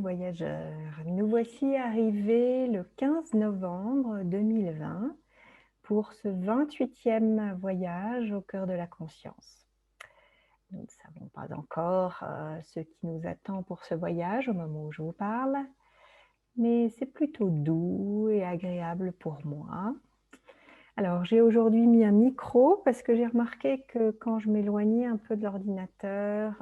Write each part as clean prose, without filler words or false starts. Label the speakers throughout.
Speaker 1: voyageurs, nous voici arrivés le 15 novembre 2020 pour ce 28e voyage au cœur de la conscience. Nous ne savons pas encore ce qui nous attend pour ce voyage au moment où je vous parle, mais c'est plutôt doux et agréable pour moi. Alors, j'ai aujourd'hui mis un micro parce que j'ai remarqué que quand je m'éloignais un peu de l'ordinateur,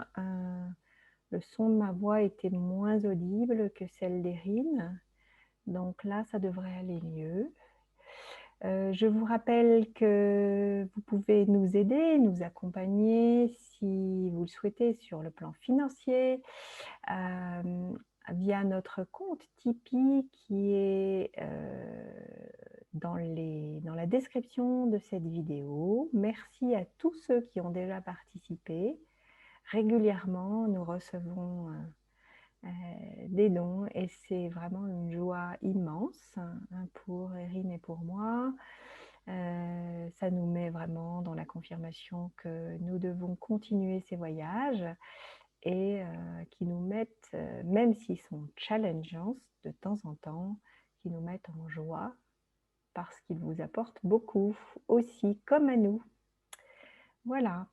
Speaker 1: le son de ma voix était moins audible que celle d'Erin. Donc là, ça devrait aller mieux. Je vous rappelle que vous pouvez nous aider, nous accompagner si vous le souhaitez sur le plan financier via notre compte Tipeee qui est dans la description de cette vidéo. Merci à tous ceux qui ont déjà participé. Régulièrement, nous recevons des dons et c'est vraiment une joie immense pour Erin et pour moi. Ça nous met vraiment dans la confirmation que nous devons continuer ces voyages et qui nous mettent, même s'ils sont challengeants de temps en temps, qui nous mettent en joie parce qu'ils vous apportent beaucoup aussi, comme à nous. Voilà,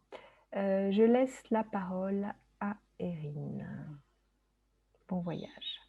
Speaker 1: je laisse la parole à Erin. Bon voyage.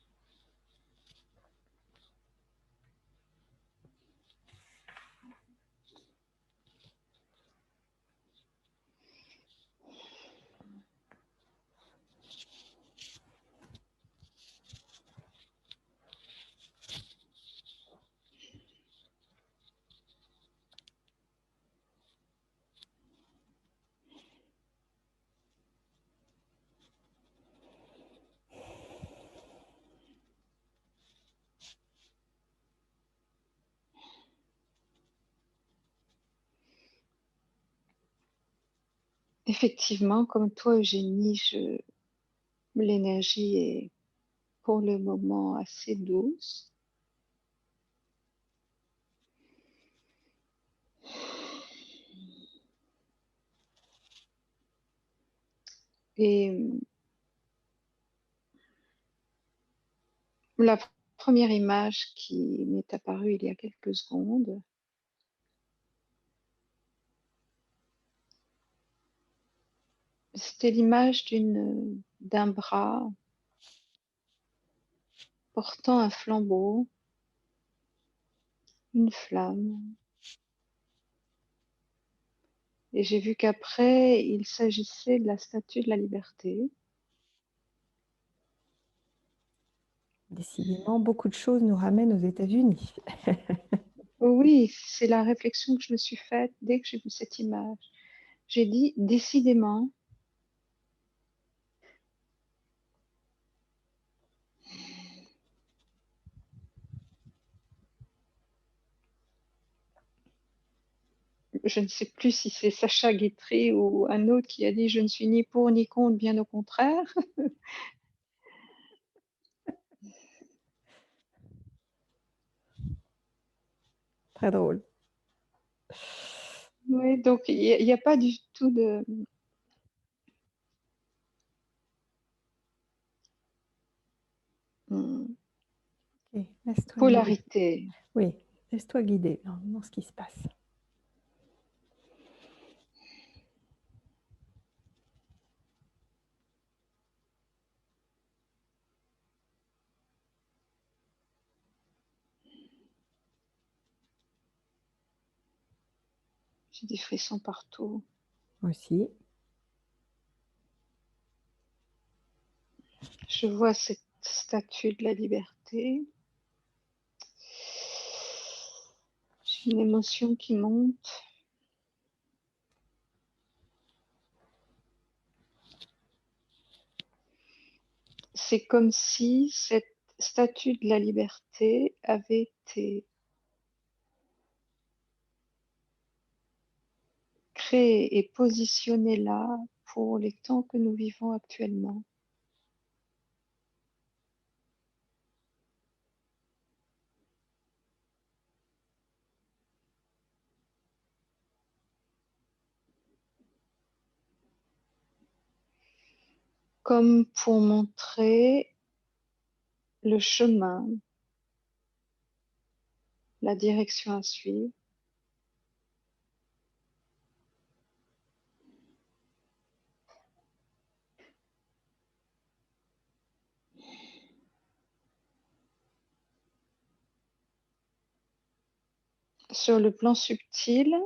Speaker 2: Effectivement, comme toi, Eugénie, l'énergie est pour le moment assez douce. Et la première image qui m'est apparue il y a quelques secondes, c'était l'image d'un bras portant un flambeau, une flamme. Et j'ai vu qu'après, il s'agissait de la Statue de la Liberté.
Speaker 1: Décidément, beaucoup de choses nous ramènent aux États-Unis.
Speaker 2: Oui, c'est la réflexion que je me suis faite dès que j'ai vu cette image. J'ai dit, décidément, je ne sais plus si c'est Sacha Guitry ou un autre qui a dit, je ne suis ni pour ni contre, bien au contraire.
Speaker 1: Très drôle.
Speaker 2: Oui, donc il n'y a pas du tout de
Speaker 1: Ok, laisse-toi guider.
Speaker 2: polarité.
Speaker 1: Oui, laisse-toi guider dans ce qui se passe.
Speaker 2: J'ai des frissons partout.
Speaker 1: Aussi.
Speaker 2: Je vois cette statue de la liberté. J'ai une émotion qui monte. C'est comme si cette statue de la liberté avait été créée et positionnée là pour les temps que nous vivons actuellement. Comme pour montrer le chemin, la direction à suivre. Sur le plan subtil,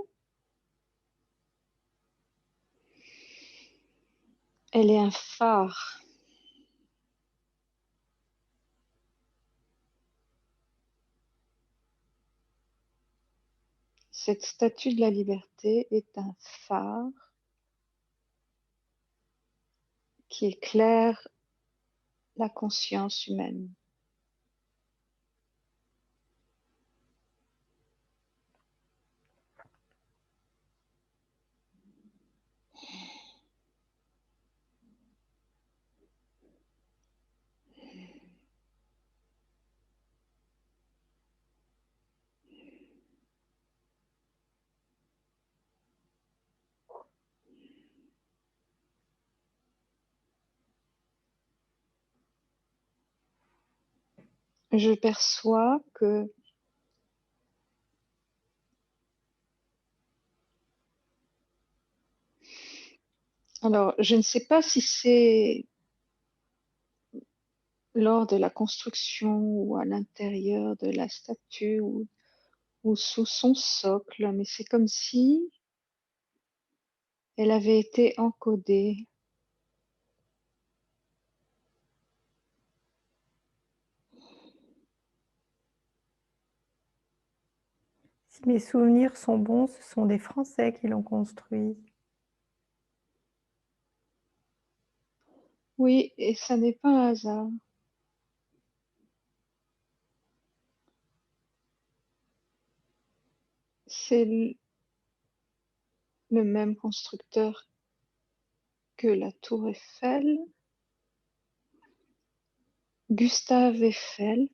Speaker 2: elle est un phare. Cette statue de la liberté est un phare qui éclaire la conscience humaine. Je perçois que alors, je ne sais pas si c'est lors de la construction ou à l'intérieur de la statue ou sous son socle, mais c'est comme si elle avait été encodée.
Speaker 1: Si mes souvenirs sont bons, ce sont des Français qui l'ont construit.
Speaker 2: Oui, et ça n'est pas un hasard. C'est le même constructeur que la tour Eiffel, Gustave Eiffel.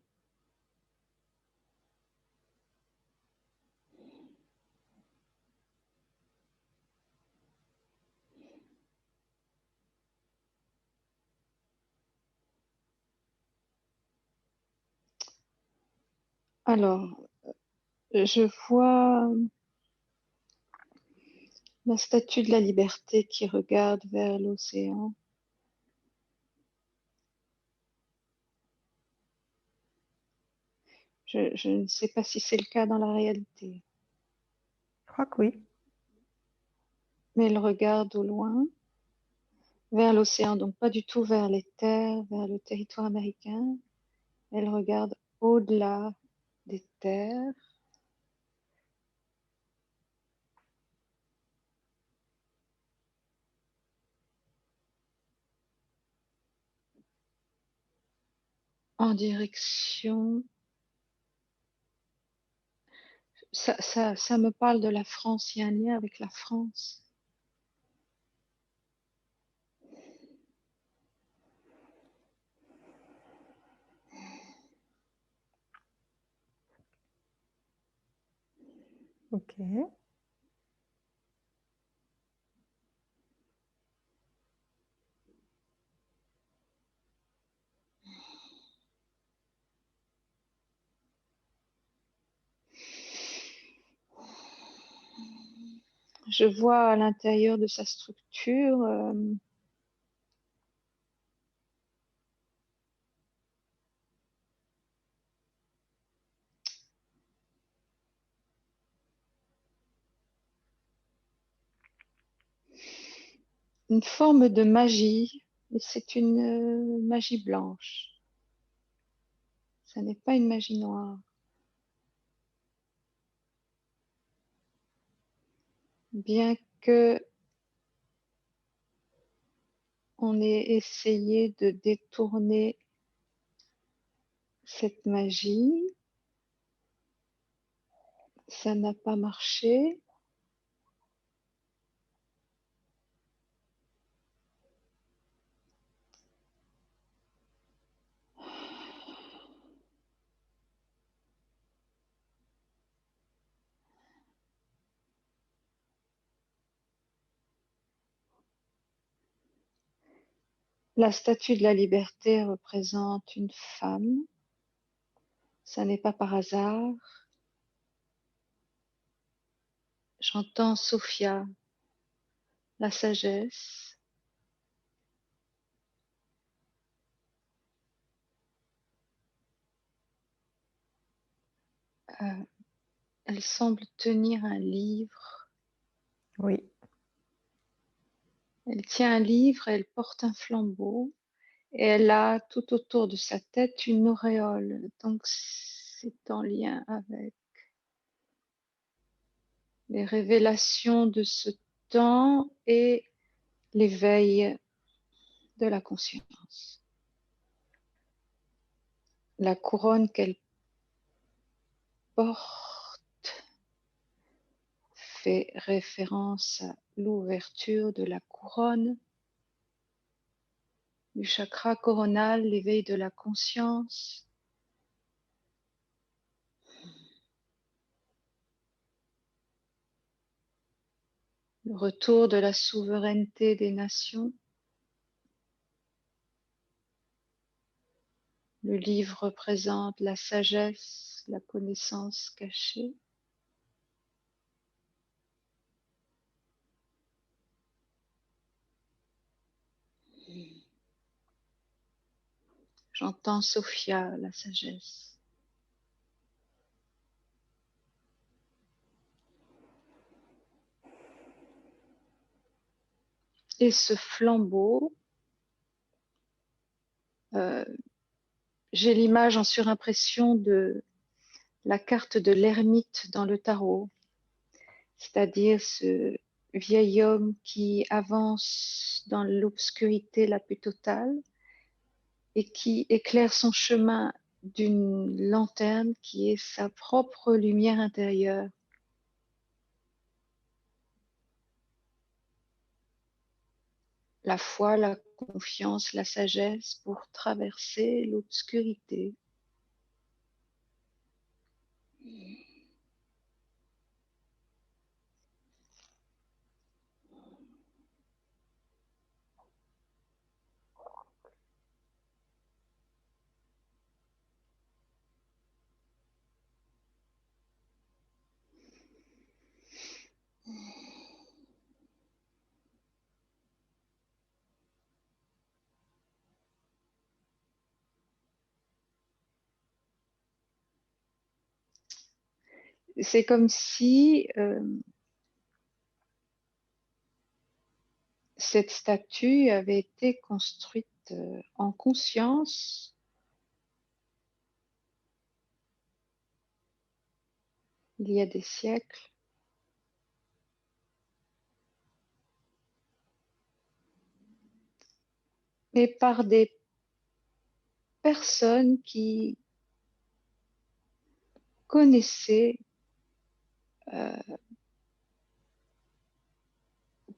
Speaker 2: Alors, je vois la statue de la liberté qui regarde vers l'océan. Je ne sais pas si c'est le cas dans la réalité,
Speaker 1: Je crois que oui.
Speaker 2: mais elle regarde au loin vers l'océan, donc pas du tout vers les terres, vers le territoire américain. Elle regarde au-delà des terres. En direction. Ça me parle de la France. Il y a un lien avec la France.
Speaker 1: Ok.
Speaker 2: Je vois à l'intérieur de sa structure une forme de magie, mais c'est une magie blanche. Ça n'est pas une magie noire. Bien que on ait essayé de détourner cette magie, ça n'a pas marché. La statue de la liberté représente une femme Ça n'est pas par hasard. J'entends Sophia, la sagesse. Elle semble tenir un livre.
Speaker 1: Oui.
Speaker 2: Elle tient un livre, elle porte un flambeau et elle a tout autour de sa tête une auréole. Donc c'est en lien avec les révélations de ce temps et l'éveil de la conscience. La couronne qu'elle porte fait référence à l'ouverture de la couronne du chakra coronal, l'éveil de la conscience. Le retour de la souveraineté des nations. Le livre représente la sagesse, la connaissance cachée. J'entends Sophia, la sagesse. Et ce flambeau, j'ai l'image en surimpression de la carte de l'ermite dans le tarot, c'est-à-dire ce vieil homme qui avance dans l'obscurité la plus totale et qui éclaire son chemin d'une lanterne qui est sa propre lumière intérieure. La foi, la confiance, la sagesse pour traverser l'obscurité. C'est comme si cette statue avait été construite en conscience il y a des siècles. Mais par des personnes qui connaissaient,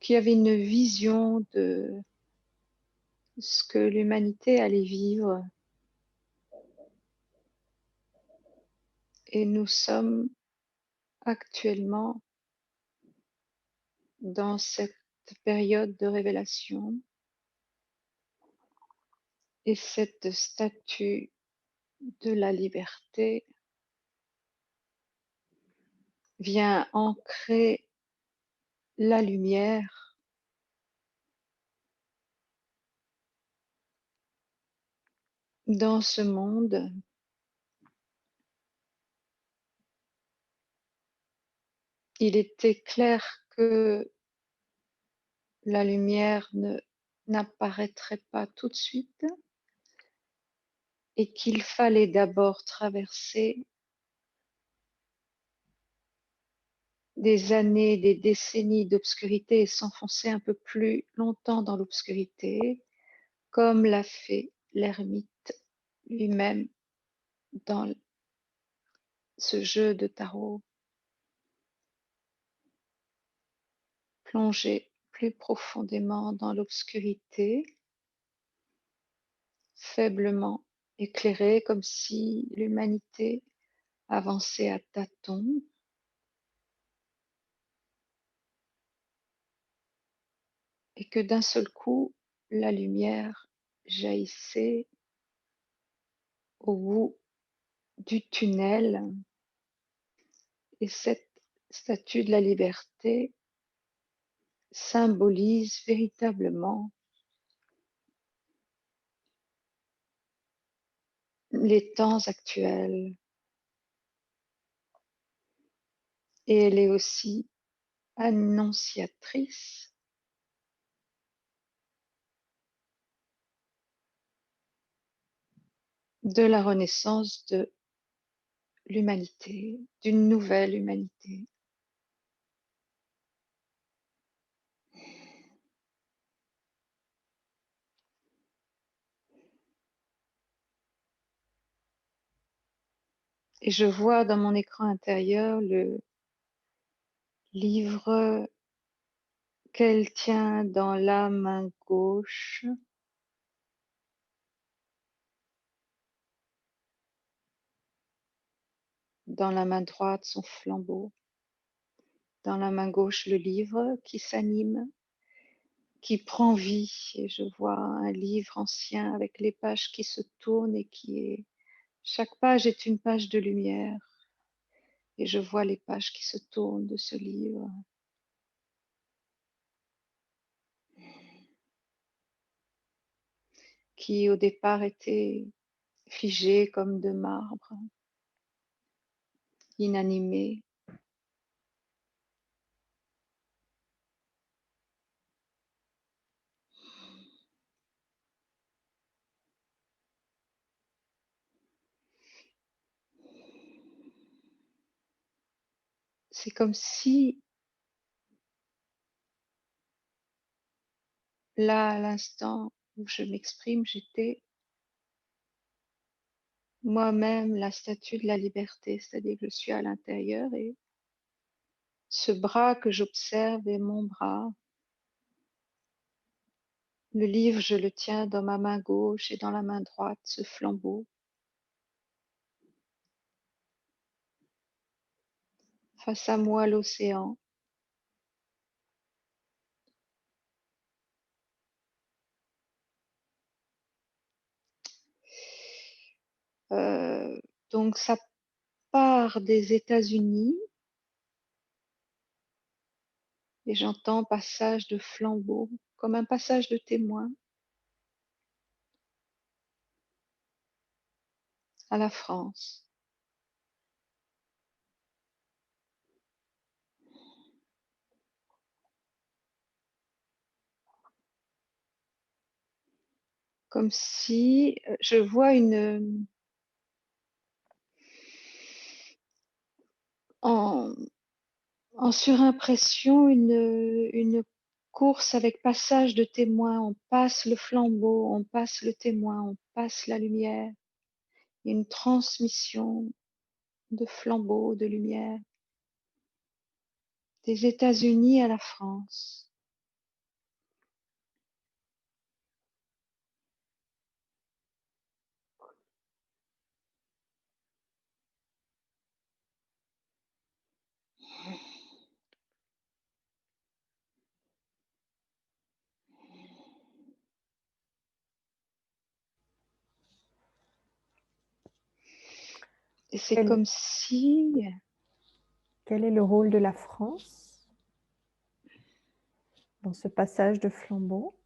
Speaker 2: qui avaient une vision de ce que l'humanité allait vivre. Et nous sommes actuellement dans cette période de révélation. Et cette statue de la liberté vient ancrer la lumière dans ce monde. Il était clair que la lumière n'apparaîtrait pas tout de suite et qu'il fallait d'abord traverser des années, des décennies d'obscurité et s'enfoncer un peu plus longtemps dans l'obscurité, comme l'a fait l'ermite lui-même dans ce jeu de tarot. Plonger plus profondément dans l'obscurité, faiblement éclairée, comme si l'humanité avançait à tâtons. Et que d'un seul coup, la lumière jaillissait au bout du tunnel. Et cette statue de la liberté symbolise véritablement les temps actuels. Et elle est aussi annonciatrice de la renaissance de l'humanité, d'une nouvelle humanité. Et je vois dans mon écran intérieur le livre qu'elle tient dans la main gauche, dans la main droite son flambeau, dans la main gauche le livre qui s'anime, qui prend vie. Et je vois un livre ancien avec les pages qui se tournent et chaque page est une page de lumière. Et je vois les pages qui se tournent de ce livre. Qui au départ était figé comme de marbre, inanimé. C'est comme si, là, à l'instant où je m'exprime, j'étais moi-même la statue de la liberté, c'est-à-dire que je suis à l'intérieur et ce bras que j'observe est mon bras. Le livre, je le tiens dans ma main gauche et dans la main droite, ce flambeau. Face à moi, l'océan. Euh, donc ça part des États-Unis et j'entends passage de flambeau, comme un passage de témoin à la France. Comme si je vois en, en surimpression une course avec passage de témoin. On passe le flambeau, on passe le témoin, on passe la lumière. Il y a une transmission de flambeaux, de lumière, des États-Unis à la France. Et c'est
Speaker 1: Quel,
Speaker 2: comme si
Speaker 1: quel est le rôle de la France dans ce passage de flambeau?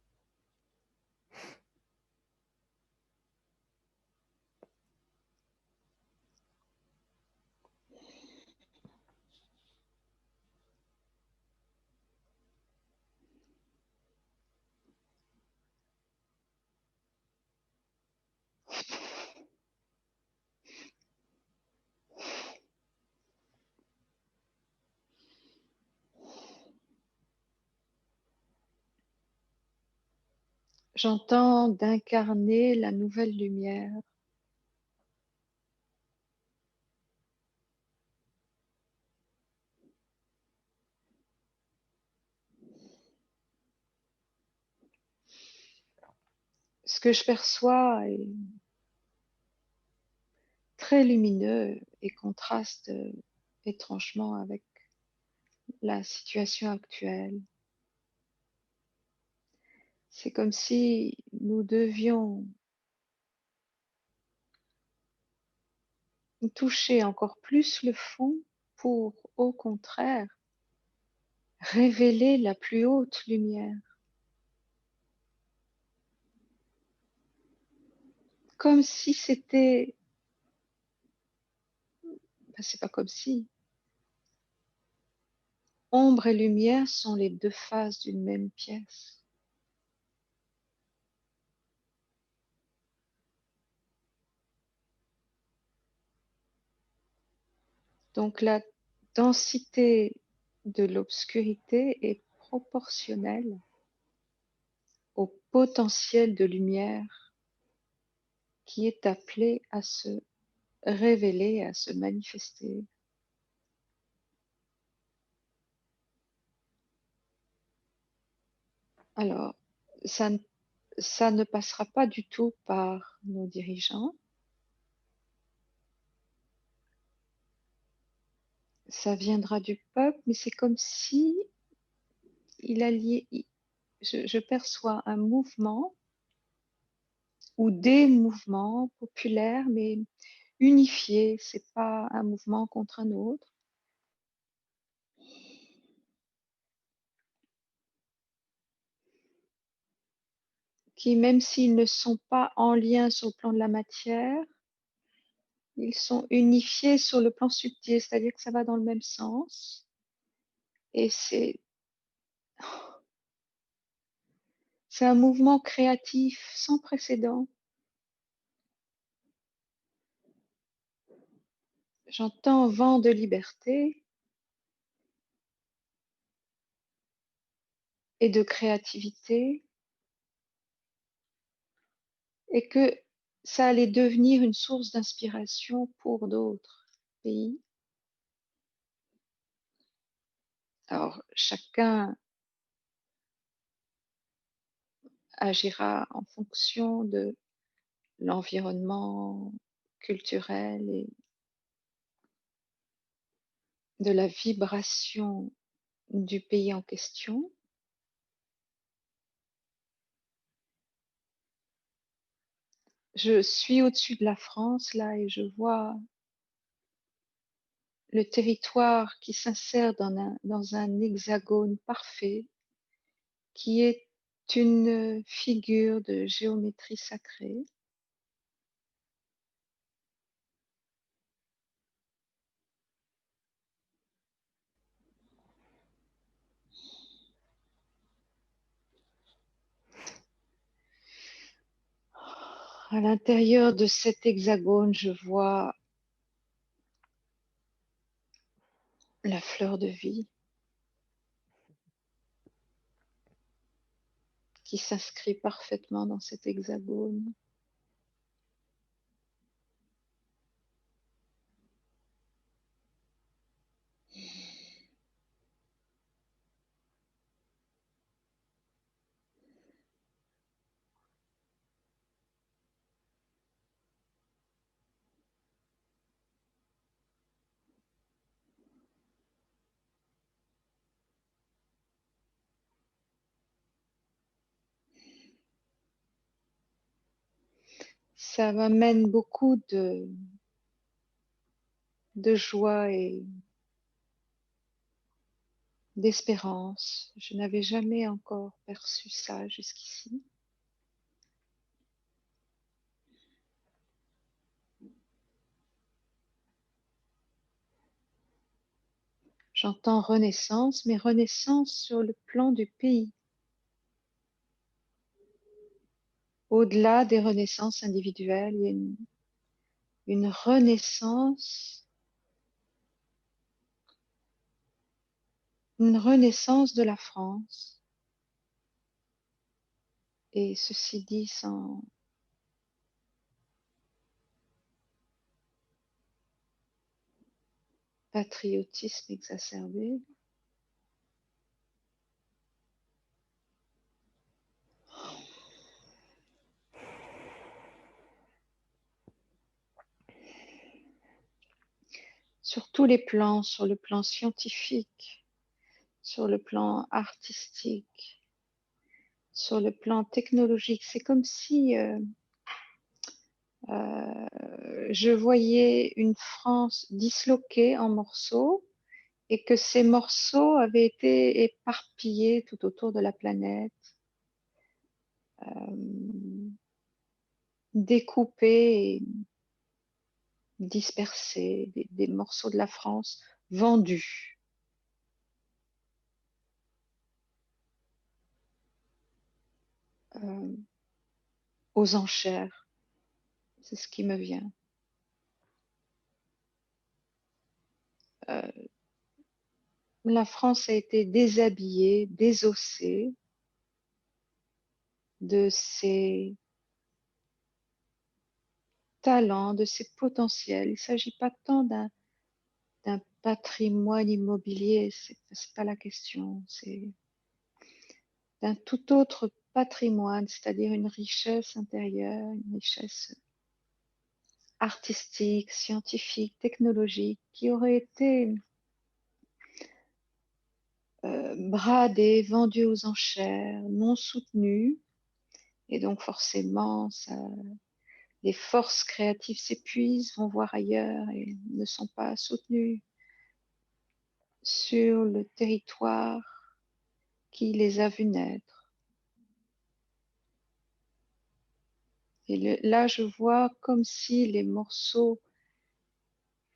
Speaker 2: j'entends d'incarner la nouvelle lumière. Ce que je perçois est très lumineux et contraste étrangement avec la situation actuelle. C'est comme si nous devions toucher encore plus le fond pour, au contraire, révéler la plus haute lumière. Comme si c'était... Ben, c'est pas comme si. Ombre et lumière sont les deux faces d'une même pièce. Donc la densité de l'obscurité est proportionnelle au potentiel de lumière qui est appelé à se révéler, à se manifester. Alors, ça, ça ne passera pas du tout par nos dirigeants. Ça viendra du peuple, mais c'est comme si il alliait, je perçois un mouvement ou des mouvements populaires, mais unifiés. C'est pas un mouvement contre un autre. Qui, même s'ils ne sont pas en lien sur le plan de la matière, ils sont unifiés sur le plan subtil, c'est-à-dire que ça va dans le même sens. Et c'est un mouvement créatif sans précédent. J'entends vent de liberté et de créativité, et que ça allait devenir une source d'inspiration pour d'autres pays. Alors, chacun agira en fonction de l'environnement culturel et de la vibration du pays en question. Je suis au-dessus de la France là et je vois le territoire qui s'insère dans un hexagone parfait qui est une figure de géométrie sacrée. À l'intérieur de cet hexagone, je vois la fleur de vie qui s'inscrit parfaitement dans cet hexagone. Ça m'amène beaucoup de joie et d'espérance. Je n'avais jamais encore perçu ça jusqu'ici. J'entends renaissance, mais renaissance sur le plan du pays, au-delà des renaissances individuelles. Il y a une renaissance, une renaissance de la France. Et ceci dit sans patriotisme exacerbé. Sur tous les plans, sur le plan scientifique, sur le plan artistique, sur le plan technologique. C'est comme si je voyais une France disloquée en morceaux et que ces morceaux avaient été éparpillés tout autour de la planète, découpés et dispersés, des morceaux de la France vendus. Aux enchères, c'est ce qui me vient. La France a été déshabillée, désossée de ses talents, de ses potentiels. Il ne s'agit pas tant d'un patrimoine immobilier, c'est pas la question, c'est d'un tout autre patrimoine, c'est-à-dire une richesse intérieure, une richesse artistique, scientifique, technologique, qui aurait été bradée, vendue aux enchères, non soutenue, et donc forcément, les forces créatives s'épuisent, vont voir ailleurs et ne sont pas soutenues sur le territoire qui les a vus naître. Et là, je vois comme si les morceaux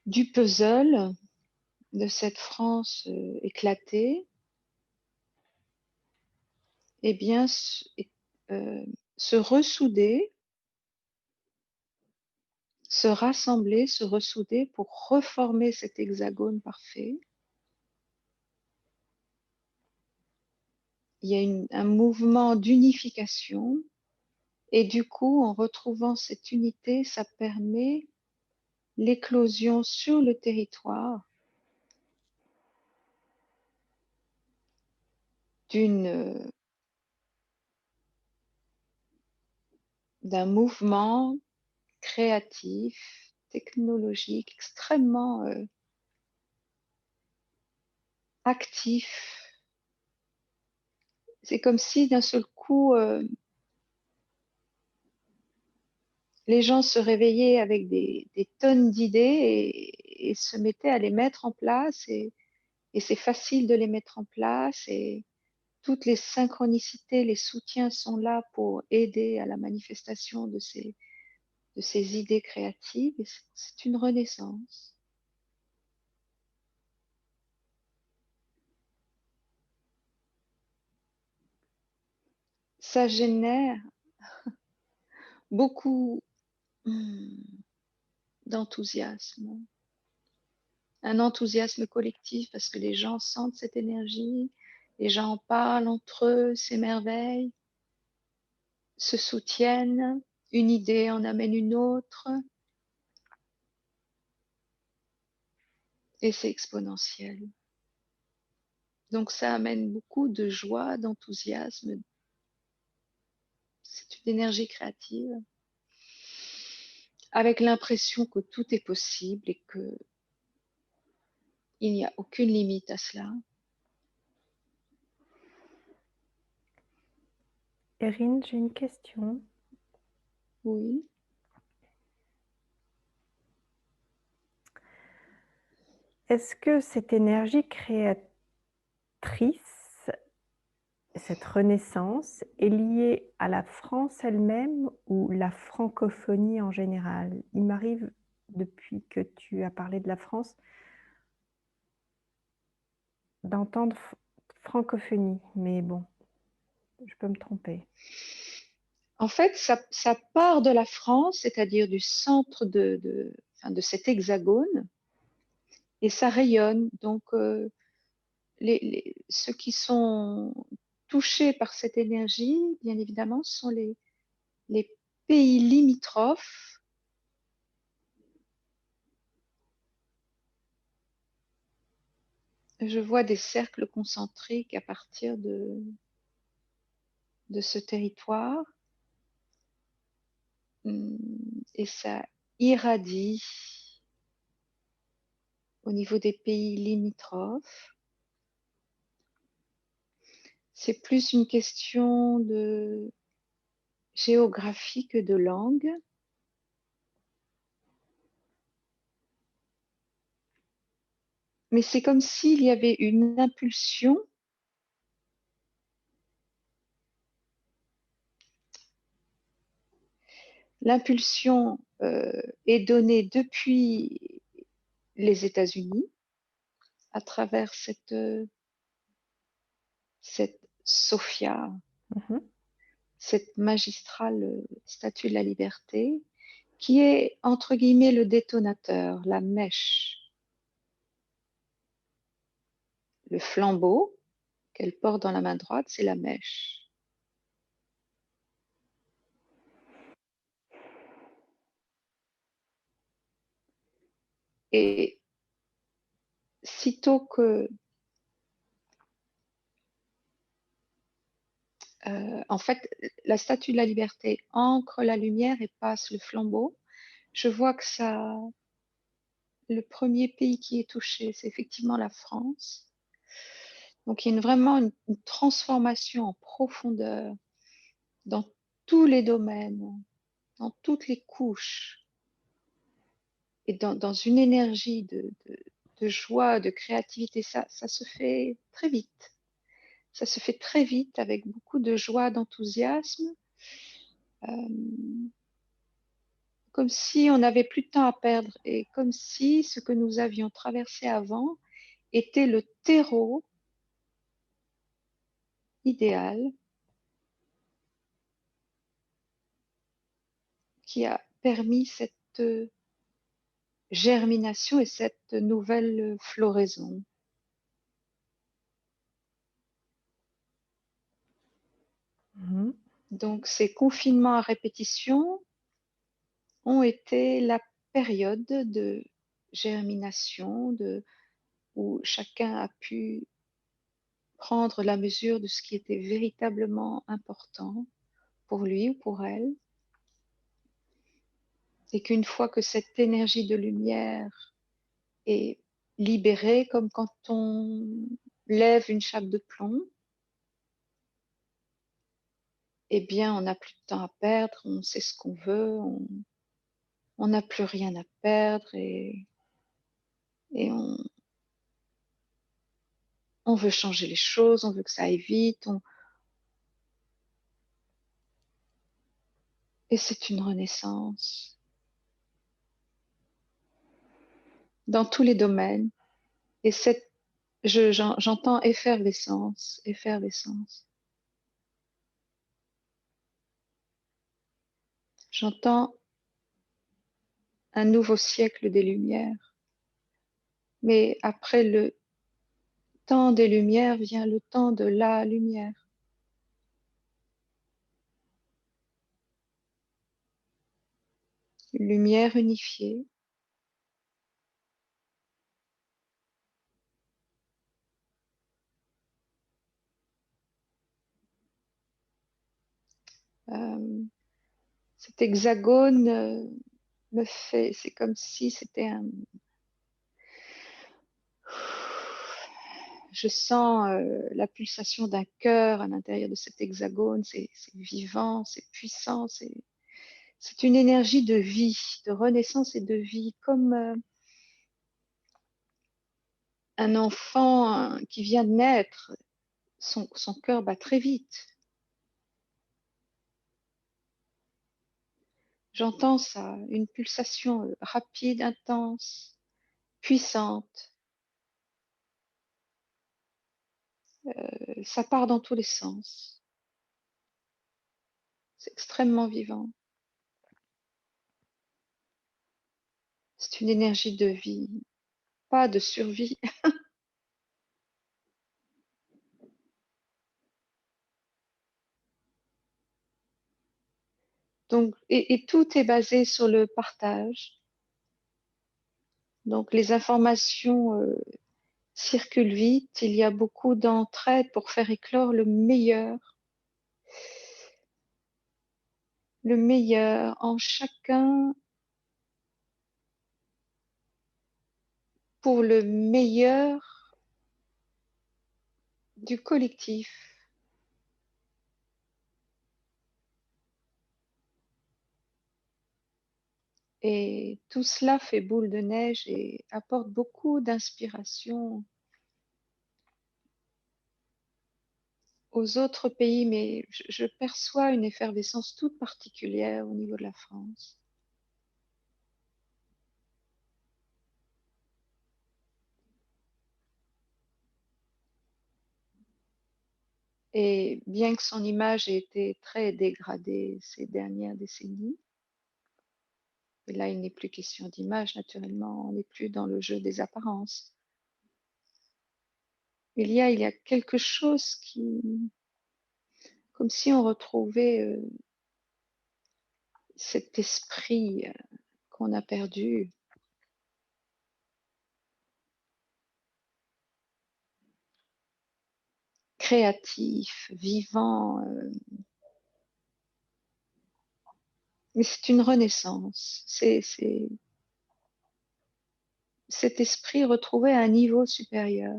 Speaker 2: du puzzle de cette France éclatée, eh bien, se ressouder, se rassembler, se ressouder pour reformer cet hexagone parfait. Il y a un mouvement d'unification et du coup, en retrouvant cette unité, ça permet l'éclosion sur le territoire d'un mouvement créatif, technologique, extrêmement actif. C'est comme si d'un seul coup, les gens se réveillaient avec des tonnes d'idées et se mettaient à les mettre en place. Et c'est facile de les mettre en place. Et toutes les synchronicités, les soutiens sont là pour aider à la manifestation de ces idées créatives. Et c'est une renaissance. Ça génère beaucoup d'enthousiasme. Un enthousiasme collectif parce que les gens sentent cette énergie, les gens en parlent entre eux, s'émerveillent, se soutiennent, une idée en amène une autre, et c'est exponentiel. Donc ça amène beaucoup de joie, d'enthousiasme. C'est une énergie créative avec l'impression que tout est possible et que il n'y a aucune limite à cela.
Speaker 1: Erin, j'ai une question.
Speaker 2: Oui.
Speaker 1: Est-ce que cette énergie créatrice, cette renaissance, est liée à la France elle-même ou la francophonie en général? Il m'arrive, depuis que tu as parlé de la France, d'entendre francophonie, mais bon, je peux me tromper.
Speaker 2: En fait, ça part de la France, c'est-à-dire du centre de cet hexagone, et ça rayonne. Donc, ceux qui sont touchés par cette énergie, bien évidemment, sont les pays limitrophes. Je vois des cercles concentriques à partir de ce territoire et ça irradie au niveau des pays limitrophes. C'est plus une question de géographie que de langue. mais c'est comme s'il y avait une impulsion. L'impulsion est donnée depuis les États-Unis à travers cette Sophia, cette magistrale statue de la liberté, qui est entre guillemets le détonateur, la mèche, le flambeau qu'elle porte dans la main droite, c'est la mèche. Et sitôt que, en fait, la statue de la liberté ancre la lumière et passe le flambeau, je vois que ça, le premier pays qui est touché, c'est effectivement la France. Donc, il y a vraiment une transformation en profondeur dans tous les domaines, dans toutes les couches, et dans une énergie de joie, de créativité. Ça se fait très vite. Ça se fait très vite avec beaucoup de joie, d'enthousiasme, comme si on n'avait plus de temps à perdre et comme si ce que nous avions traversé avant était le terreau idéal qui a permis cette germination et cette nouvelle floraison. Donc ces confinements à répétition ont été la période de germination, où chacun a pu prendre la mesure de ce qui était véritablement important pour lui ou pour elle. Et qu'une fois que cette énergie de lumière est libérée, comme quand on lève une chape de plomb, eh bien, on n'a plus de temps à perdre, on sait ce qu'on veut, on n'a plus rien à perdre et on veut changer les choses, on veut que ça aille vite. Et c'est une renaissance dans tous les domaines. Et j'entends effervescence, effervescence. J'entends un nouveau siècle des Lumières. Mais après le temps des Lumières vient le temps de la lumière. Une lumière unifiée. Euh, Cet hexagone me fait, c'est comme si c'était un... Je sens la pulsation d'un cœur à l'intérieur de cet hexagone, c'est vivant, c'est puissant, c'est une énergie de vie, de renaissance et de vie, comme un enfant qui vient de naître, son cœur bat très vite. J'entends ça, une pulsation rapide, intense, puissante. Ça part dans tous les sens. C'est extrêmement vivant. C'est une énergie de vie, pas de survie. Donc, et tout est basé sur le partage. Donc, les informations circulent vite. Il y a beaucoup d'entraide pour faire éclore le meilleur en chacun pour le meilleur du collectif. Et tout cela fait boule de neige et apporte beaucoup d'inspiration aux autres pays, mais je perçois une effervescence toute particulière au niveau de la France. Et bien que son image ait été très dégradée ces dernières décennies, et là il n'est plus question d'image naturellement, on n'est plus dans le jeu des apparences. Il y a quelque chose qui, comme si on retrouvait cet esprit qu'on a perdu, créatif, vivant. Mais c'est une renaissance. C'est cet esprit retrouvé à un niveau supérieur.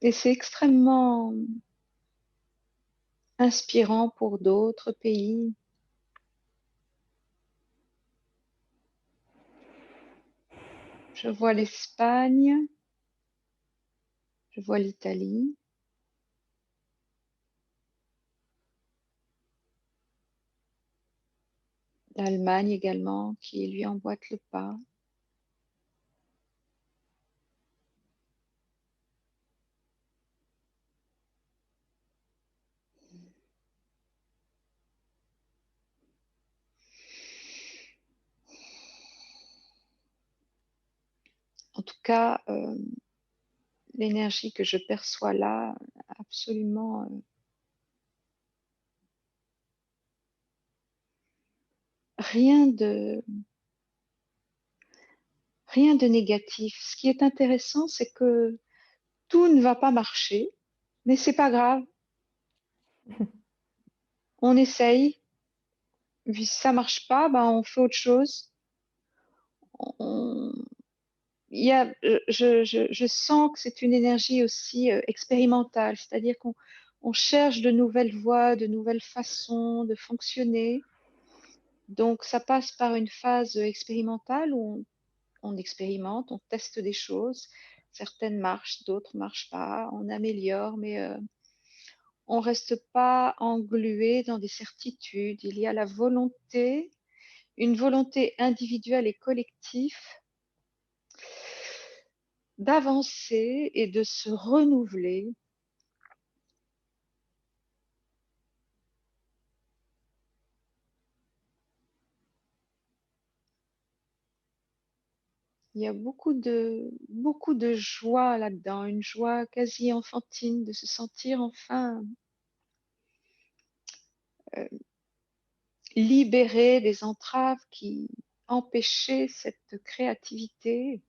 Speaker 2: Et c'est extrêmement inspirant pour d'autres pays. Je vois l'Espagne, je vois l'Italie, l'Allemagne également, qui lui emboîte le pas. En tout cas, l'énergie que je perçois là, absolument rien de négatif. Ce qui est intéressant, c'est que tout ne va pas marcher, mais c'est pas grave. On essaye. Si ça marche pas, ben on fait autre chose. On- Il y a, je sens que c'est une énergie aussi expérimentale, c'est-à-dire qu'on cherche de nouvelles voies, de nouvelles façons de fonctionner. Donc, ça passe par une phase expérimentale où on expérimente, on teste des choses. Certaines marchent, d'autres marchent pas. On améliore, mais on reste pas englué dans des certitudes. Il y a la volonté, une volonté individuelle et collective d'avancer et de se renouveler. Il y a beaucoup de joie là-dedans, une joie quasi enfantine de se sentir enfin euh, libéré des entraves qui empêchaient cette créativité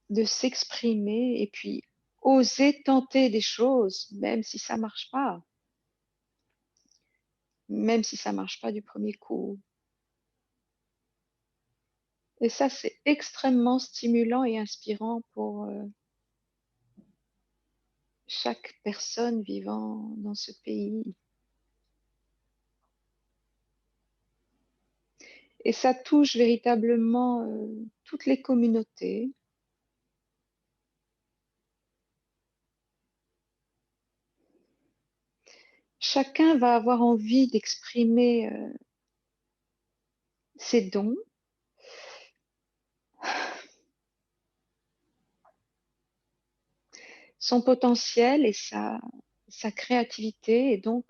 Speaker 2: de s'exprimer et puis oser tenter des choses, même si ça marche pas, même si ça marche pas du premier coup. Et ça, c'est extrêmement stimulant et inspirant pour chaque personne vivant dans ce pays. Et ça touche véritablement toutes les communautés. Chacun va avoir envie d'exprimer ses dons, son potentiel et sa créativité. Et donc,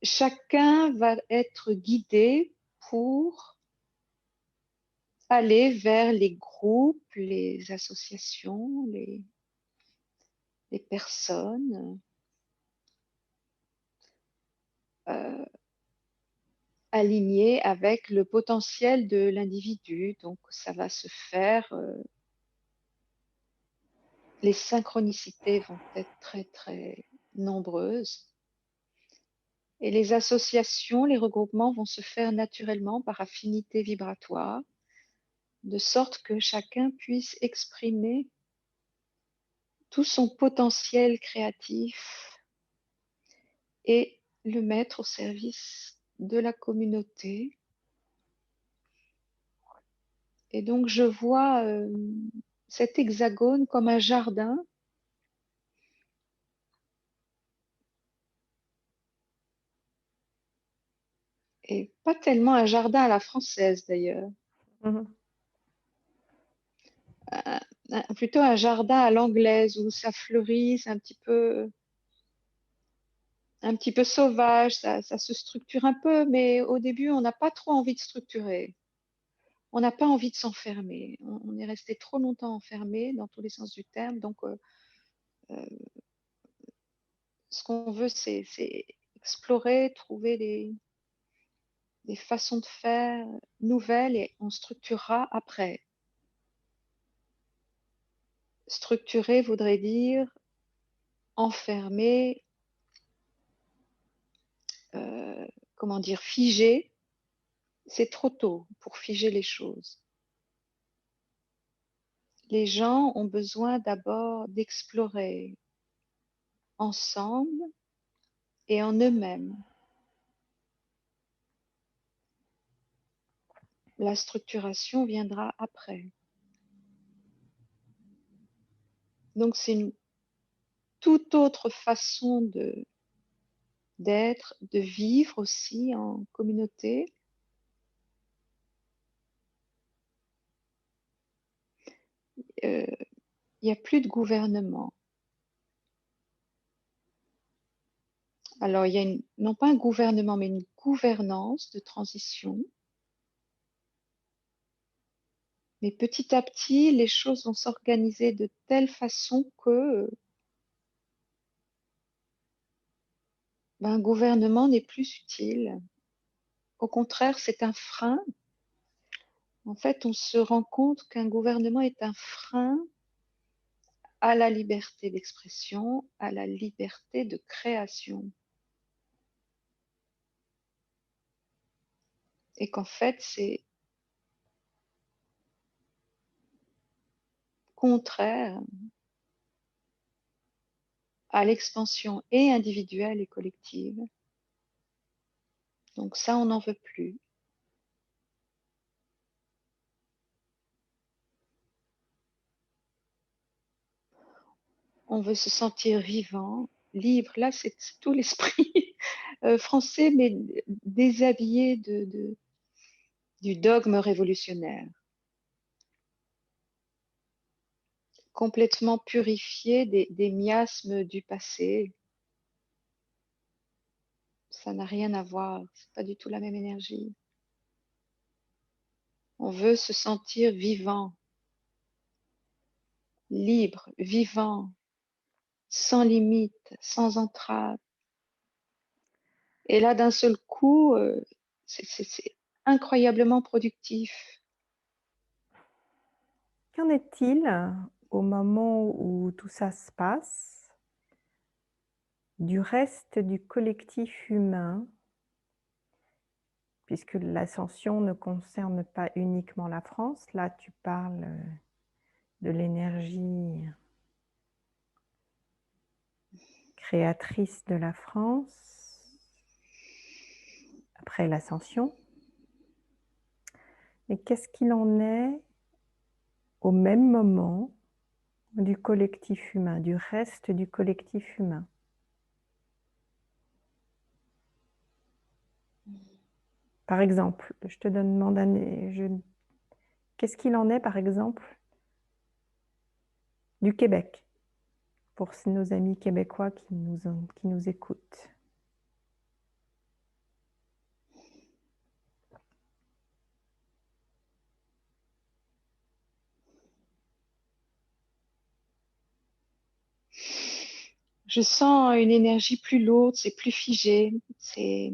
Speaker 2: chacun va être guidé pour aller vers les groupes, les associations, les personnes euh, alignées avec le potentiel de l'individu. Donc, ça va se faire. Les synchronicités vont être très, très nombreuses. Et les associations, les regroupements vont se faire naturellement par affinité vibratoire, de sorte que chacun puisse exprimer tout son potentiel créatif et le mettre au service de la communauté. Et donc, je vois cet hexagone comme un jardin. Et pas tellement un jardin à la française d'ailleurs.
Speaker 1: Mhm.
Speaker 2: Plutôt un jardin à l'anglaise où ça fleurit, c'est un petit peu sauvage, ça se structure un peu, mais au début, on n'a pas trop envie de structurer. On n'a pas envie de s'enfermer. On est resté trop longtemps enfermé dans tous les sens du terme. Donc, euh, ce qu'on veut, c'est explorer, trouver des façons de faire nouvelles et on structurera après. Structurer voudrait dire enfermer, comment dire, figer. C'est trop tôt pour figer les choses. Les gens ont besoin d'abord d'explorer ensemble et en eux-mêmes. La structuration viendra après. Donc c'est une toute autre façon d'être, de vivre aussi en communauté. Il n'y a plus de gouvernement. Alors, il y a non pas un gouvernement, mais une gouvernance de transition. Mais petit à petit, les choses vont s'organiser de telle façon que un gouvernement n'est plus utile. Au contraire, c'est un frein. En fait, on se rend compte qu'un gouvernement est un frein à la liberté d'expression, à la liberté de création. Et qu'en fait, c'est contraire à l'expansion et individuelle et collective. Donc ça, on n'en veut plus. On veut se sentir vivant, libre. Là, c'est tout l'esprit français, mais déshabillé du dogme révolutionnaire, complètement purifié des miasmes du passé. Ça n'a rien à voir, c'est pas du tout la même énergie. On veut se sentir vivant, libre, vivant, sans limite, sans entrave. Et là, d'un seul coup, c'est incroyablement productif.
Speaker 1: Qu'en est-il au moment où tout ça se passe du reste du collectif humain, puisque l'ascension ne concerne pas uniquement la France, là tu parles de l'énergie créatrice de la France après l'ascension. Et qu'est-ce qu'il en est au même moment du collectif humain, du reste du collectif humain? Par exemple, je te demande, qu'est-ce qu'il en est, par exemple, du Québec, pour nos amis québécois qui nous écoutent?
Speaker 2: Je sens une énergie plus lourde, c'est plus figé, c'est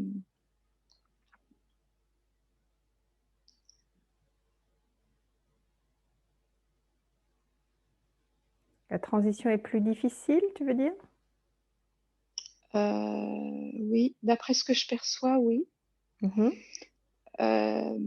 Speaker 1: La transition est plus difficile, tu veux dire?
Speaker 2: oui, d'après ce que je perçois, oui.
Speaker 1: Mhm.
Speaker 2: Euh,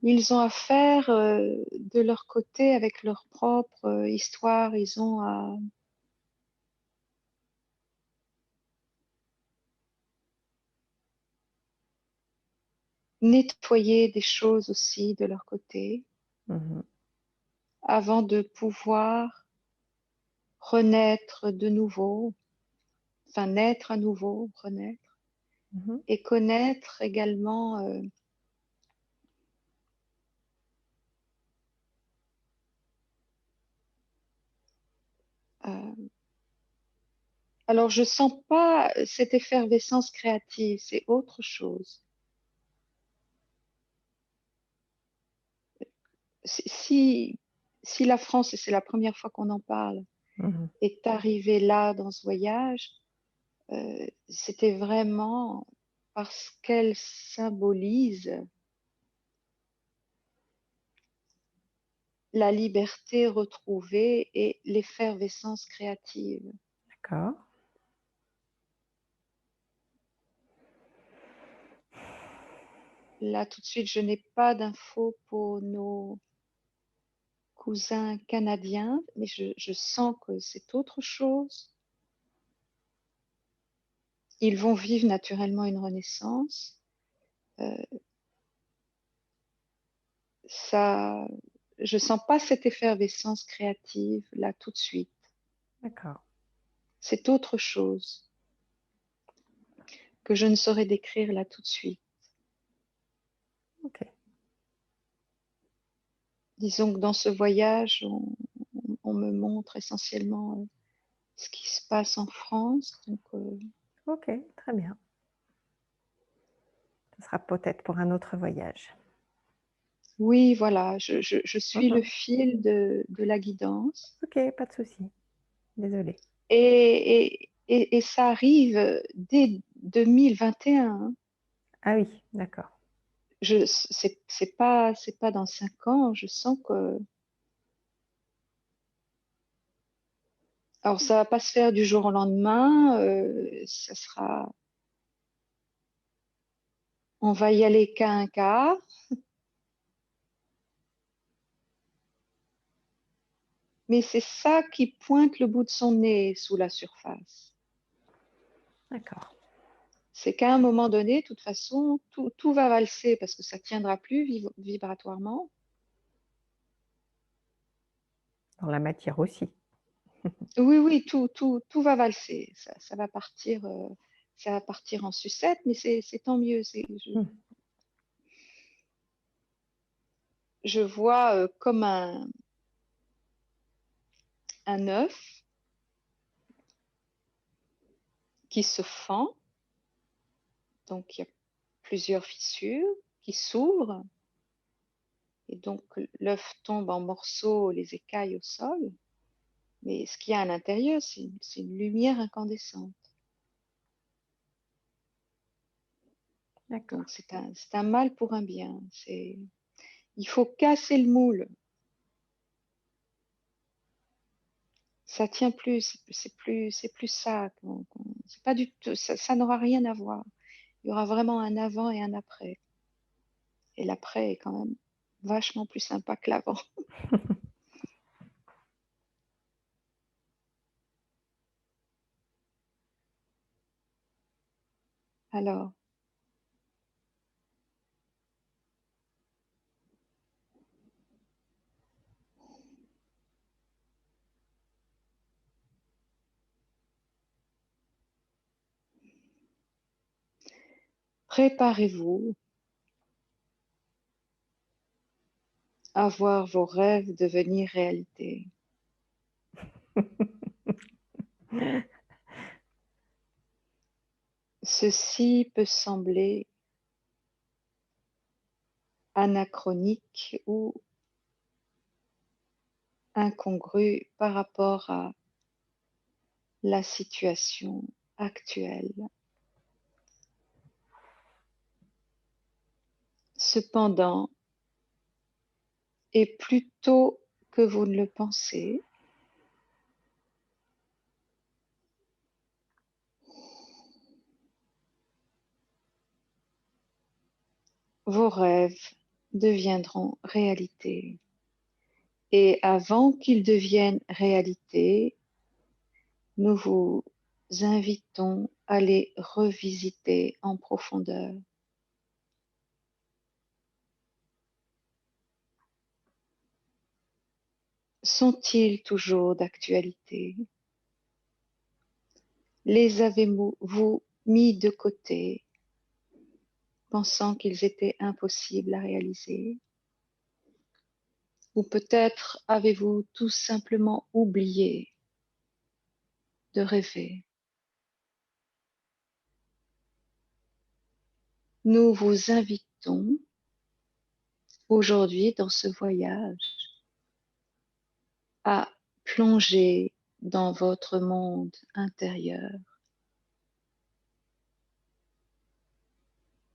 Speaker 2: Ils ont à faire de leur côté avec leur propre histoire. Ils ont à nettoyer des choses aussi de leur côté
Speaker 1: Mhm.
Speaker 2: avant de pouvoir renaître de nouveau, enfin naître à nouveau, renaître,
Speaker 1: Mhm.
Speaker 2: et connaître également euh, alors je sens pas cette effervescence créative, c'est autre chose. Si, si la France, et c'est la première fois qu'on en parle,
Speaker 1: Mhm.
Speaker 2: est arrivée là dans ce voyage, c'était vraiment parce qu'elle symbolise la liberté retrouvée et l'effervescence créative.
Speaker 1: D'accord.
Speaker 2: Là, tout de suite, je n'ai pas d'infos pour nos cousins canadiens, mais je sens que c'est autre chose. Ils vont vivre naturellement une renaissance. Euh, ça, je sens pas cette effervescence créative là tout de suite.
Speaker 1: D'accord.
Speaker 2: C'est autre chose que je ne saurais décrire là tout de suite.
Speaker 1: Ok.
Speaker 2: Disons que dans ce voyage, on me montre essentiellement ce qui se passe en France. Donc,
Speaker 1: Ok, très bien. Ce sera peut-être pour un autre voyage.
Speaker 2: oui, voilà, je suis le
Speaker 1: Mhm.
Speaker 2: fil de la guidance.
Speaker 1: Ok, pas de souci. Désolée.
Speaker 2: Et ça arrive dès 2021. Hein.
Speaker 1: Ah oui, d'accord.
Speaker 2: C'est pas dans 5 ans. Je sens que, alors ça va pas se faire du jour au lendemain. Ça sera, on va y aller qu'à un quart. Mais c'est ça qui pointe le bout de son nez sous la surface.
Speaker 1: D'accord.
Speaker 2: C'est qu'à un moment donné, de toute façon, tout va valser parce que ça tiendra plus vibratoirement.
Speaker 1: Dans la matière aussi.
Speaker 2: Oui, oui, tout va valser. Ça va partir en sucette, mais c'est tant mieux.
Speaker 1: Hmm.
Speaker 2: Je vois comme un œuf qui se fend. Donc, il y a plusieurs fissures qui s'ouvrent. Et donc, l'œuf tombe en morceaux, les écailles au sol. Mais ce qu'il y a à l'intérieur, c'est une lumière incandescente.
Speaker 1: D'accord.
Speaker 2: Donc, c'est un mal pour un bien. Il faut casser le moule. Ça tient plus, c'est plus ça. C'est pas du tout, ça n'aura rien à voir. Il y aura vraiment un avant et un après. Et l'après est quand même vachement plus sympa que l'avant. Alors, préparez-vous à voir vos rêves devenir réalité. Ceci peut sembler anachronique ou incongru par rapport à la situation actuelle. Cependant, et plus tôt que vous ne le pensez, vos rêves deviendront réalité. Et avant qu'ils deviennent réalité, nous vous invitons à les revisiter en profondeur. Sont-ils toujours d'actualité? Les avez-vous mis de côté, pensant qu'ils étaient impossibles à réaliser? Ou peut-être avez-vous tout simplement oublié de rêver? Nous vous invitons aujourd'hui dans ce voyage à plonger dans votre monde intérieur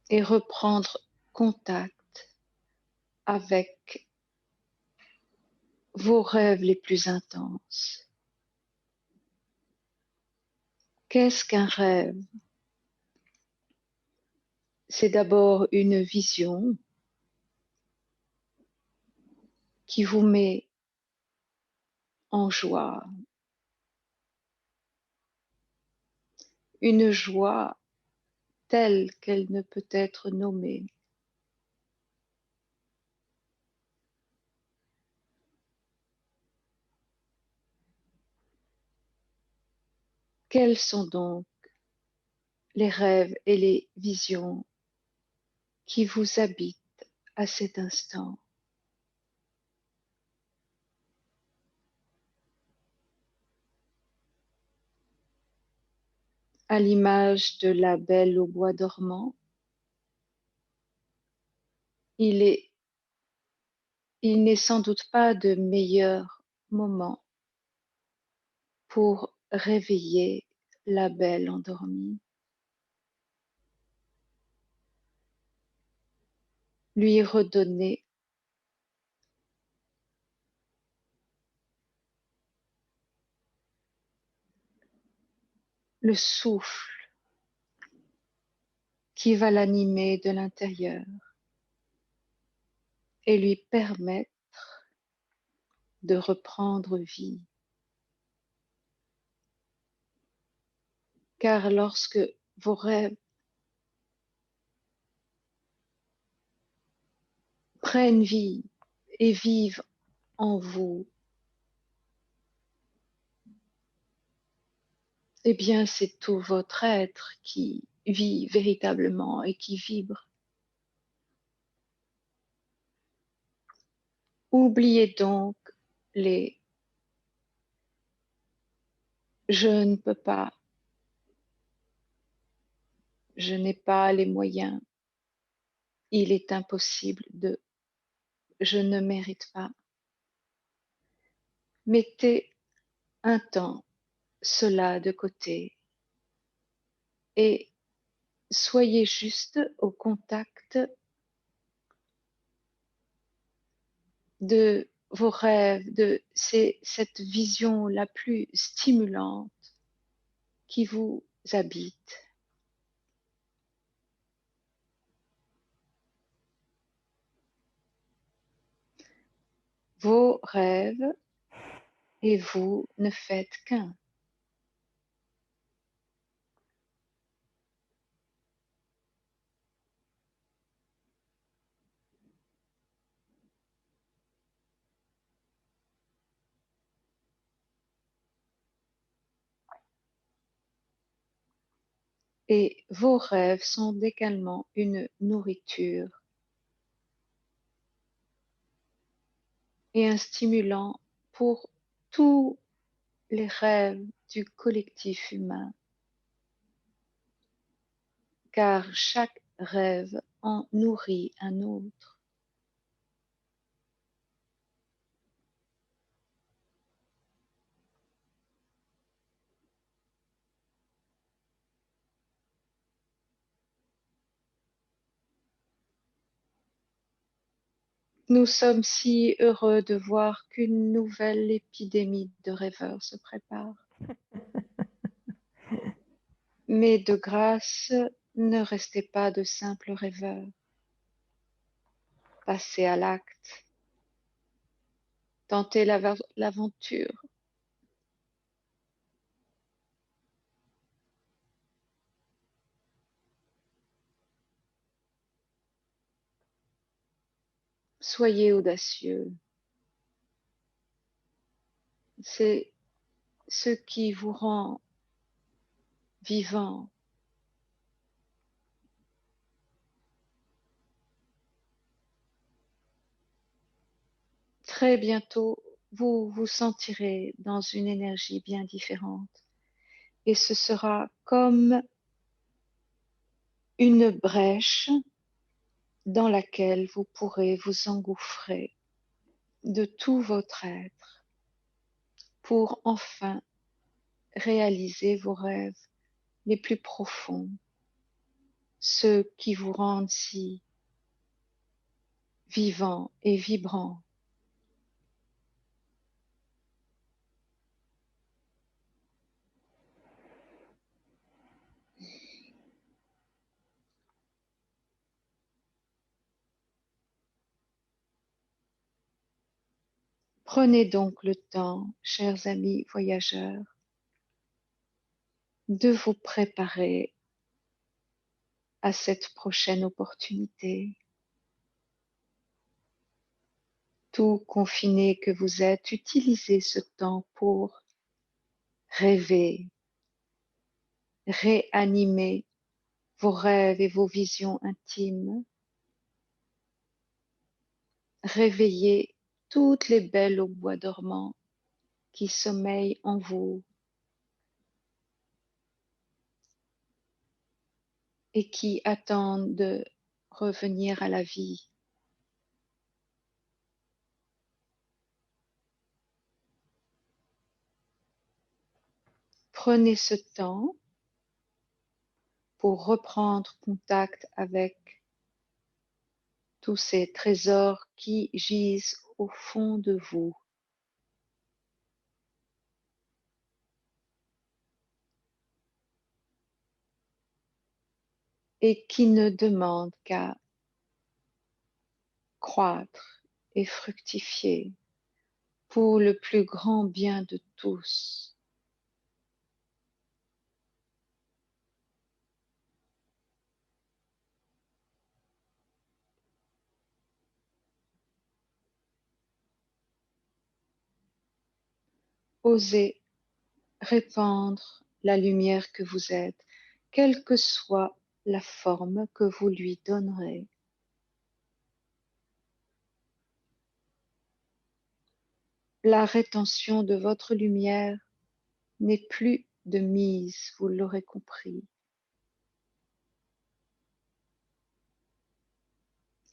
Speaker 2: et reprendre contact avec vos rêves les plus intenses. Qu'est-ce qu'un rêve? C'est d'abord une vision qui vous met en joie, une joie telle qu'elle ne peut être nommée. Quels sont donc les rêves et les visions qui vous habitent à cet instant? À l'image de la Belle au bois dormant, il n'est sans doute pas de meilleur moment pour réveiller la Belle endormie, lui redonner le souffle qui va l'animer de l'intérieur et lui permettre de reprendre vie. Car lorsque vos rêves prennent vie et vivent en vous, eh bien c'est tout votre être qui vit véritablement et qui vibre. Oubliez donc les je ne peux pas, je n'ai pas les moyens, il est impossible de, je ne mérite pas. Mettez un temps cela de côté et soyez juste au contact de vos rêves, de cette vision la plus stimulante qui vous habite. Vos rêves et vous ne faites qu'un. Et vos rêves sont également une nourriture et un stimulant pour tous les rêves du collectif humain, car chaque rêve en nourrit un autre. Nous sommes si heureux de voir qu'une nouvelle épidémie de rêveurs se prépare. Mais de grâce, ne restez pas de simples rêveurs. passez à l'acte, tentez l'aventure. Soyez audacieux. C'est ce qui vous rend vivant. Très bientôt, vous vous sentirez dans une énergie bien différente et ce sera comme une brèche dans laquelle vous pourrez vous engouffrer de tout votre être pour enfin réaliser vos rêves les plus profonds, ceux qui vous rendent si vivants et vibrants. Prenez donc le temps, chers amis voyageurs, de vous préparer à cette prochaine opportunité. Tout confiné que vous êtes, utilisez ce temps pour rêver, réanimer vos rêves et vos visions intimes, réveiller toutes les belles au bois dormant qui sommeillent en vous et qui attendent de revenir à la vie. Prenez ce temps pour reprendre contact avec tous ces trésors qui gisent au fond de vous. Et qui ne demandent qu'à croître et fructifier pour le plus grand bien de tous. Osez répandre la lumière que vous êtes, quelle que soit la forme que vous lui donnerez. La rétention de votre lumière n'est plus de mise, vous l'aurez compris.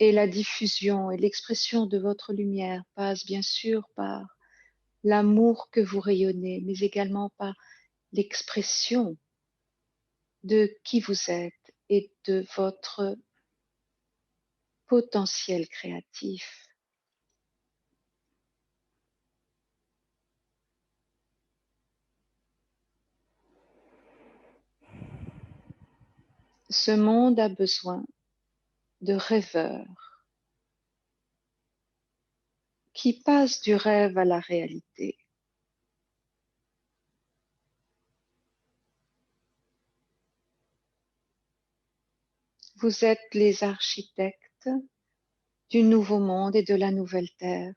Speaker 2: Et la diffusion et l'expression de votre lumière passe bien sûr par l'amour que vous rayonnez, mais également par l'expression de qui vous êtes et de votre potentiel créatif. Ce monde a besoin de rêveurs qui passent du rêve à la réalité. Vous êtes les architectes du nouveau monde et de la nouvelle terre.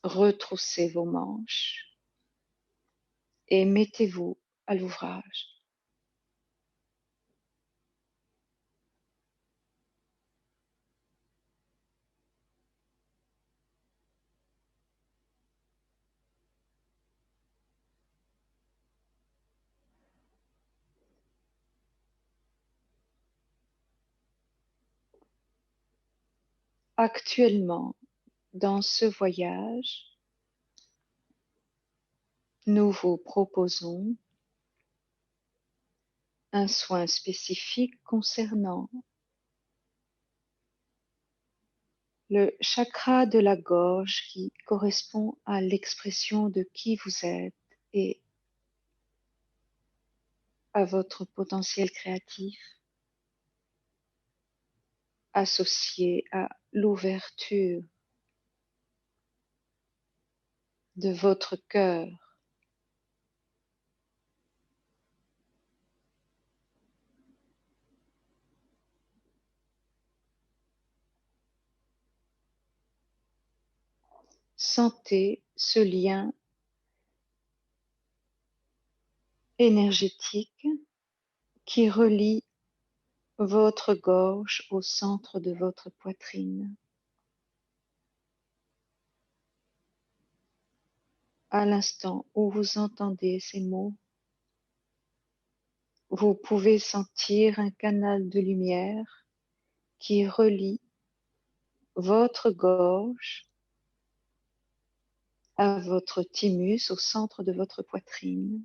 Speaker 2: Retroussez vos manches et mettez-vous à l'ouvrage. Actuellement, dans ce voyage, nous vous proposons un soin spécifique concernant le chakra de la gorge qui correspond à l'expression de qui vous êtes et à votre potentiel créatif, associé à l'ouverture de votre cœur. Sentez ce lien énergétique qui relie votre gorge au centre de votre poitrine. À l'instant où vous entendez ces mots, vous pouvez sentir un canal de lumière qui relie votre gorge à votre thymus au centre de votre poitrine.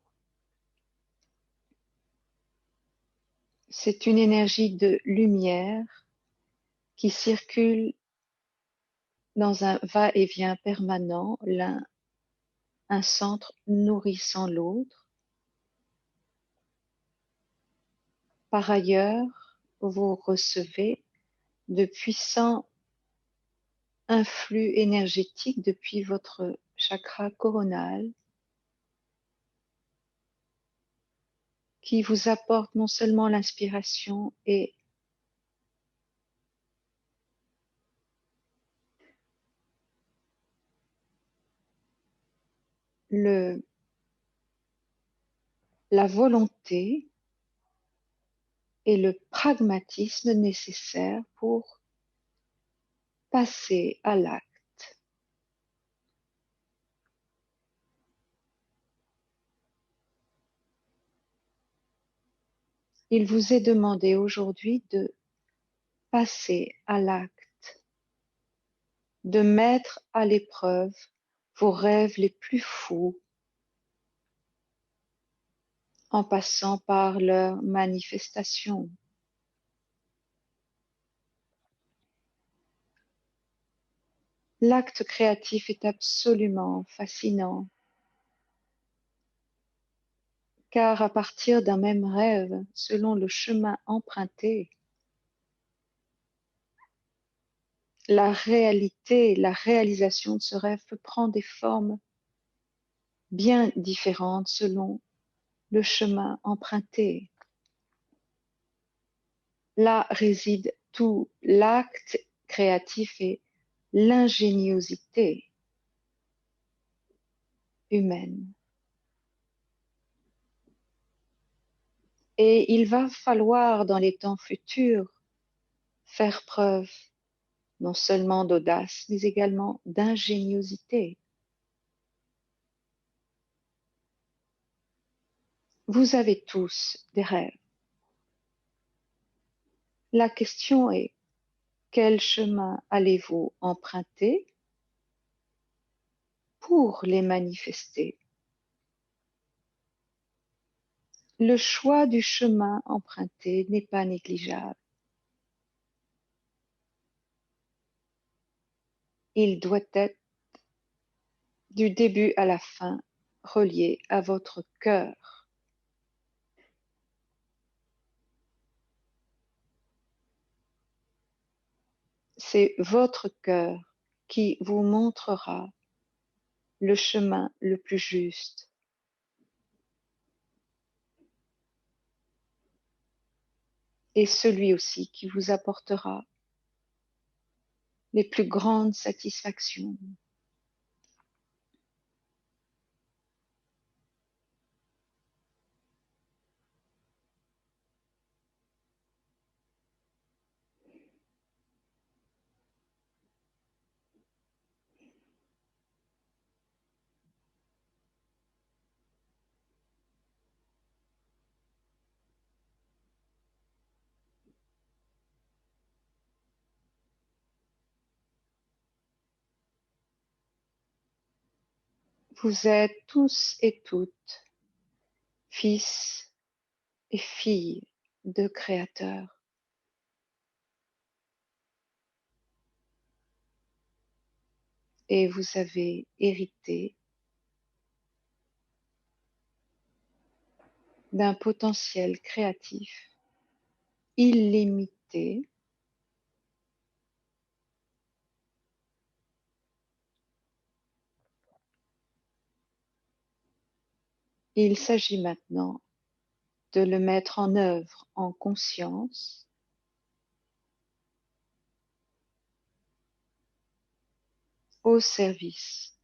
Speaker 2: C'est une énergie de lumière qui circule dans un va-et-vient permanent, l'un un centre nourrissant l'autre. Par ailleurs, vous recevez de puissants influx énergétiques depuis votre chakra coronal qui vous apportent non seulement l'inspiration et la volonté et le pragmatisme nécessaires pour passer à l'acte. Il vous est demandé aujourd'hui de passer à l'acte, de mettre à l'épreuve vos rêves les plus fous en passant par leur manifestation. L'acte créatif est absolument fascinant, car à partir d'un même rêve, selon le chemin emprunté, la réalité, la réalisation de ce rêve peut prendre des formes bien différentes selon le chemin emprunté. Là réside tout l'acte créatif et l'ingéniosité humaine. Et il va falloir dans les temps futurs faire preuve non seulement d'audace, mais également d'ingéniosité. Vous avez tous des rêves. La question est, quel chemin allez-vous emprunter pour les manifester? Le choix du chemin emprunté n'est pas négligeable. Il doit être du début à la fin relié à votre cœur. C'est votre cœur qui vous montrera le chemin le plus juste. Et celui aussi qui vous apportera les plus grandes satisfactions. Vous êtes tous et toutes fils et filles de créateurs. Et vous avez hérité d'un potentiel créatif illimité Il s'agit maintenant de le mettre en œuvre en conscience au service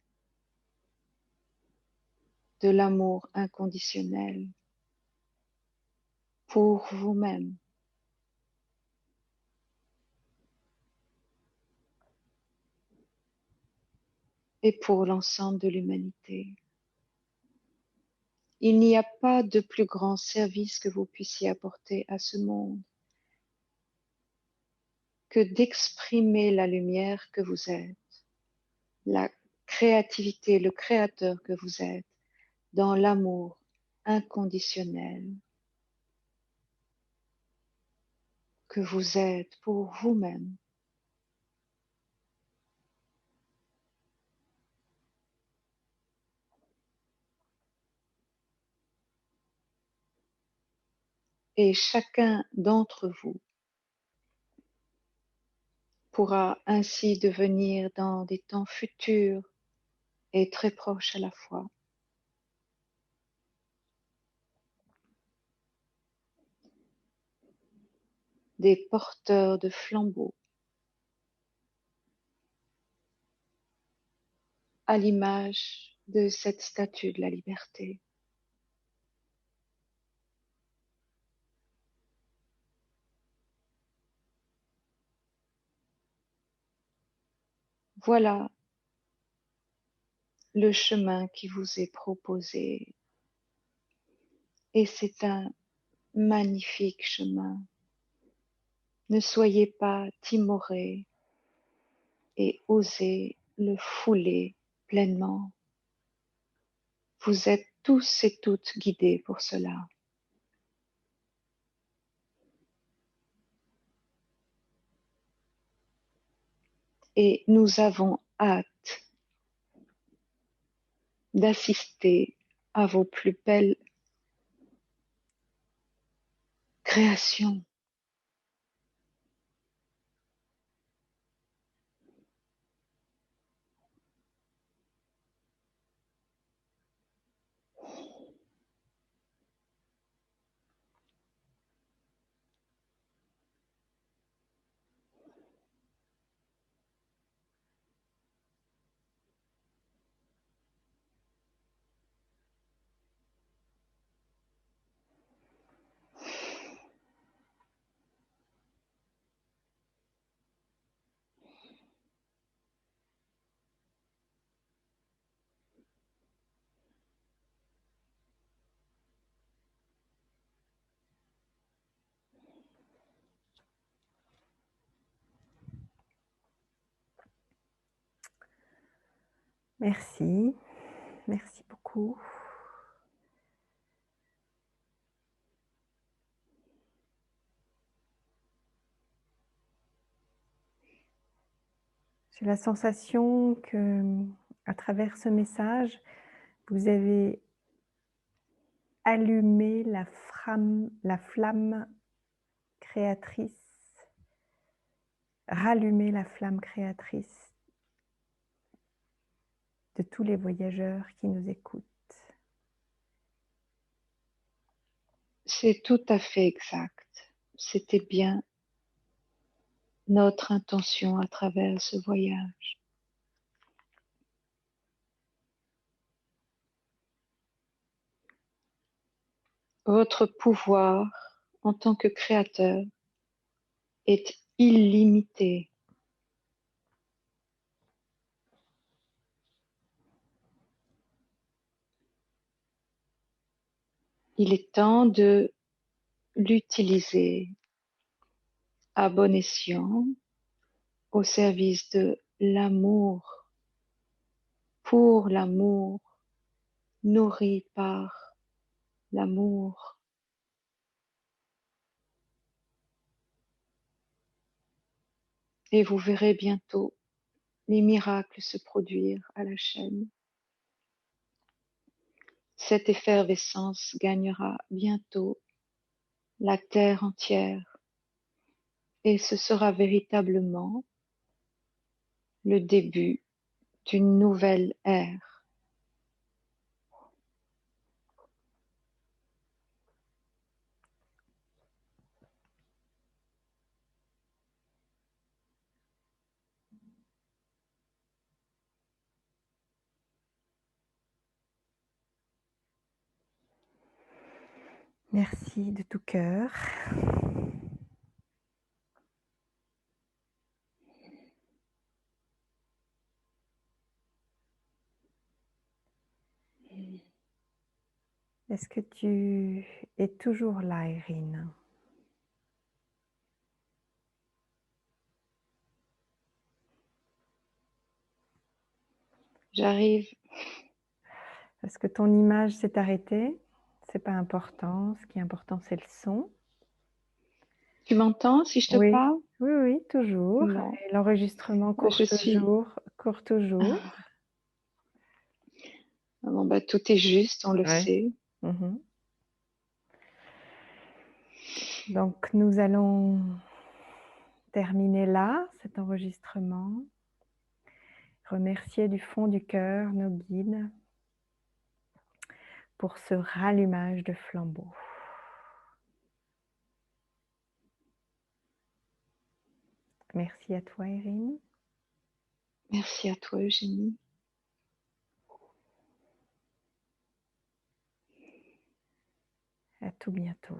Speaker 2: de l'amour inconditionnel pour vous-même et pour l'ensemble de l'humanité. Il n'y a pas de plus grand service que vous puissiez apporter à ce monde que d'exprimer la lumière que vous êtes, la créativité, le créateur que vous êtes, dans l'amour inconditionnel que vous êtes pour vous-même. Et chacun d'entre vous pourra ainsi devenir dans des temps futurs et très proches à la fois des porteurs de flambeaux à l'image de cette statue de la liberté. Voilà le chemin qui vous est proposé et c'est un magnifique chemin. Ne soyez pas timorés et osez le fouler pleinement. Vous êtes tous et toutes guidés pour cela. Et nous avons hâte d'assister à vos plus belles créations.
Speaker 1: Merci, merci beaucoup. J'ai la sensation que, à travers ce message, vous avez allumé la flamme créatrice, rallumé la flamme créatrice de tous les voyageurs qui nous écoutent.
Speaker 2: C'est tout à fait exact. C'était bien notre intention à travers ce voyage. Votre pouvoir en tant que créateur est illimité. Il est temps de l'utiliser à bon escient au service de l'amour, pour l'amour, nourri par l'amour. Et vous verrez bientôt les miracles se produire à la chaîne. Cette effervescence gagnera bientôt la terre entière et ce sera véritablement le début d'une nouvelle ère.
Speaker 1: Merci de tout cœur. Est-ce que tu es toujours là, Irine?
Speaker 2: J'arrive.
Speaker 1: Est-ce que ton image s'est arrêtée? C'est pas important. Ce qui est important, c'est le son.
Speaker 2: Tu m'entends si je te
Speaker 1: Oui,
Speaker 2: parle?
Speaker 1: oui, oui, toujours.
Speaker 2: Bon,
Speaker 1: Et l'enregistrement court
Speaker 2: je suis.
Speaker 1: toujours, court toujours.
Speaker 2: Bon, bah, tout est juste, on le
Speaker 1: Ouais.
Speaker 2: sait.
Speaker 1: Mhm. Donc, nous allons terminer là cet enregistrement. Remercier du fond du cœur nos guides pour ce rallumage de flambeau. Merci à toi, Irine.
Speaker 2: Merci à toi, Eugénie.
Speaker 1: À tout bientôt.